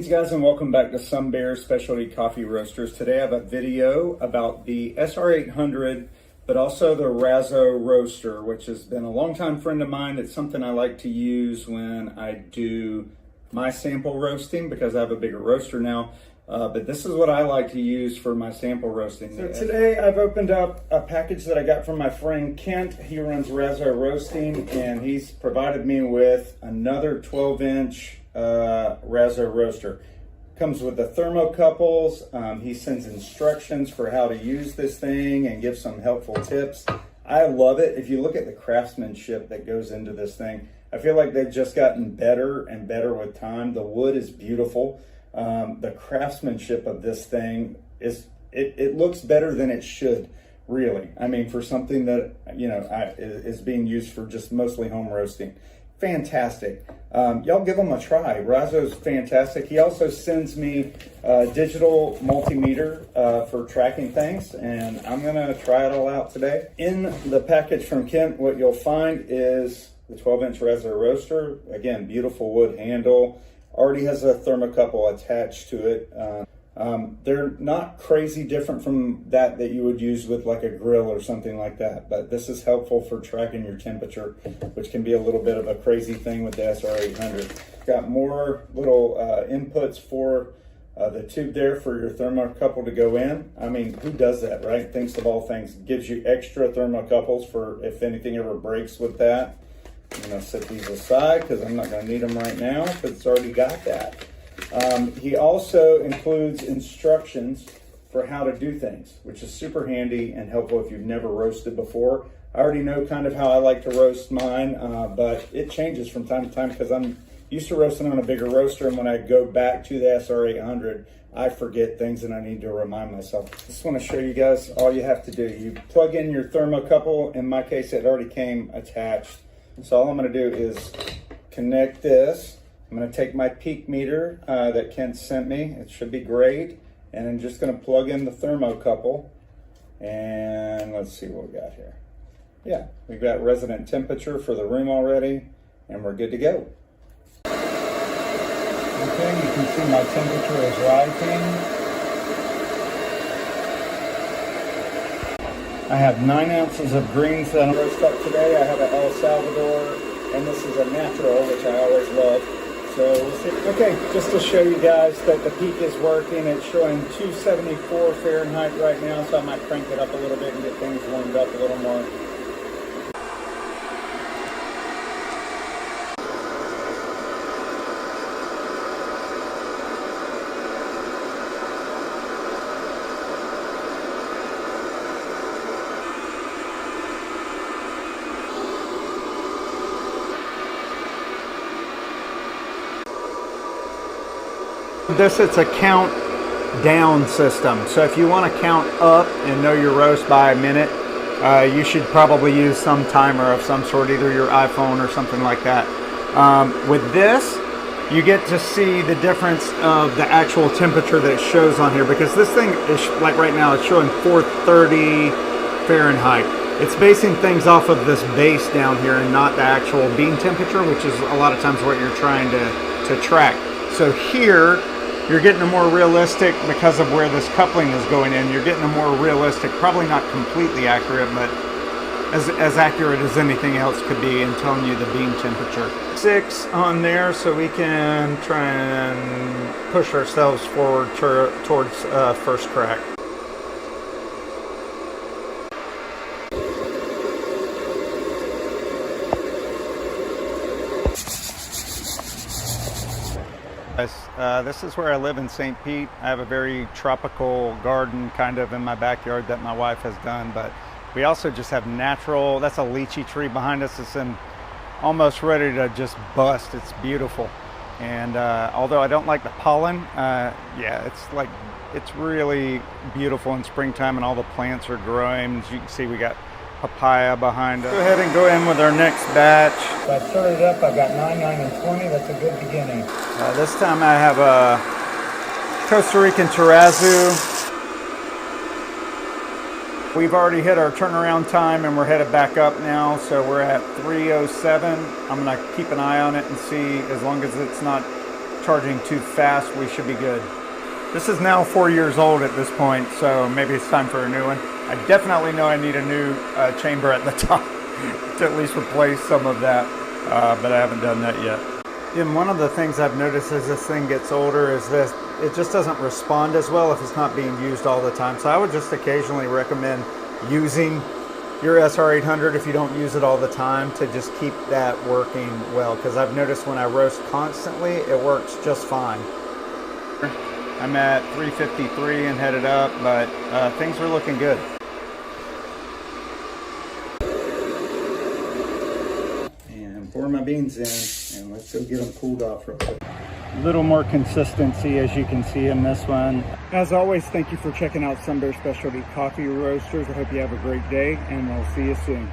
Greetings guys and welcome back to Some Bear Specialty Coffee Roasters. Today I have a video about the SR800 but also the Razzo roaster, which has been a longtime friend of mine. It's something I like to use when I do my sample roasting because I have a bigger roaster now. But this is what I like to use for my sample roasting. So today I've opened up a package that I got from my friend Kent. He runs Razzo Roasting and he's provided me with another 12-inch Razzo roaster. Comes with the thermocouples. He sends instructions for how to use this thing and gives some helpful tips. I love it. If you look at the craftsmanship that goes into this thing, I feel like they've just gotten better and better with time. The wood is beautiful. The craftsmanship of this thing is, it looks better than it should, really. I mean, for something that, you know, is being used for just mostly home roasting. Fantastic. Y'all give them a try. Razzo's fantastic. He also sends me a digital multimeter for tracking things, and I'm gonna try it all out today. In the package from Kent, what you'll find is the 12-inch Razzo roaster. Again, beautiful wood handle. Already has a thermocouple attached to it. They're not crazy different from that you would use with like a grill or something like that, but this is helpful for tracking your temperature, which can be a little bit of a crazy thing with the SR800. Got more little inputs for the tube there for your thermocouple to go in. I mean, who does that, right? Thinks of all things. Gives you extra thermocouples for if anything ever breaks with that. I'm gonna set these aside because I'm not gonna need them right now because it's already got that. He also includes instructions for how to do things, which is super handy and helpful if you've never roasted before. I already know kind of how I like to roast mine, but it changes from time to time because I'm used to roasting on a bigger roaster, and when I go back to the SR800, I forget things and I need to remind myself. Just want to show you guys all you have to do. You plug in your thermocouple. In my case, it already came attached. So all I'm going to do is connect this. I'm going to take my peak meter that Kent sent me. It should be great. And I'm just going to plug in the thermocouple. And let's see what we got here. Yeah, we've got resident temperature for the room already. And we're good to go. Okay, you can see my temperature is rising. I have 9 ounces of greens that I'm roast up today. I have an El Salvador, and this is a natural, which I always love. So we'll see. Okay, just to show you guys that the peak is working. It's showing 274 Fahrenheit right now, so I might crank it up a little bit and get things warmed up a little more. It's a count down system. So if you want to count up and know your roast by a minute, you should probably use some timer of some sort, either your iPhone or something like that. With this, you get to see the difference of the actual temperature that it shows on here, because this thing is, like right now, it's showing 430 Fahrenheit. It's basing things off of this base down here and not the actual bean temperature, which is a lot of times what you're trying to track. So here, you're getting a more realistic, because of where this coupling is going in, you're getting a more realistic, probably not completely accurate, but as accurate as anything else could be in telling you the bean temperature. 6 on there, so we can try and push ourselves forward towards first crack. This is where I live in St. Pete. I have a very tropical garden kind of in my backyard that my wife has done, but we also just have natural, that's a lychee tree behind us. It's almost ready to just bust. It's beautiful. And although I don't like the pollen, yeah, it's really beautiful in springtime and all the plants are growing. As you can see, we got papaya behind us. Go ahead and go in with our next batch. So I started up, I got 9, 9, and 20. That's a good beginning. This time I have a Costa Rican Terrazzo. We've already hit our turnaround time and we're headed back up now. So we're at 3:07. I'm gonna keep an eye on it and see, as long as it's not charging too fast, we should be good. This is now 4 years old at this point, so maybe it's time for a new one. I definitely know I need a new chamber at the top to at least replace some of that, but I haven't done that yet. And one of the things I've noticed as this thing gets older is this, it just doesn't respond as well if it's not being used all the time. So I would just occasionally recommend using your SR800 if you don't use it all the time to just keep that working well, because I've noticed when I roast constantly, it works just fine. I'm at 353 and headed up, but things are looking good. And pour my beans in, and let's go get them cooled off real quick. A little more consistency, as you can see in this one. As always, thank you for checking out Sun Bear Specialty Coffee Roasters. I hope you have a great day, and we'll see you soon.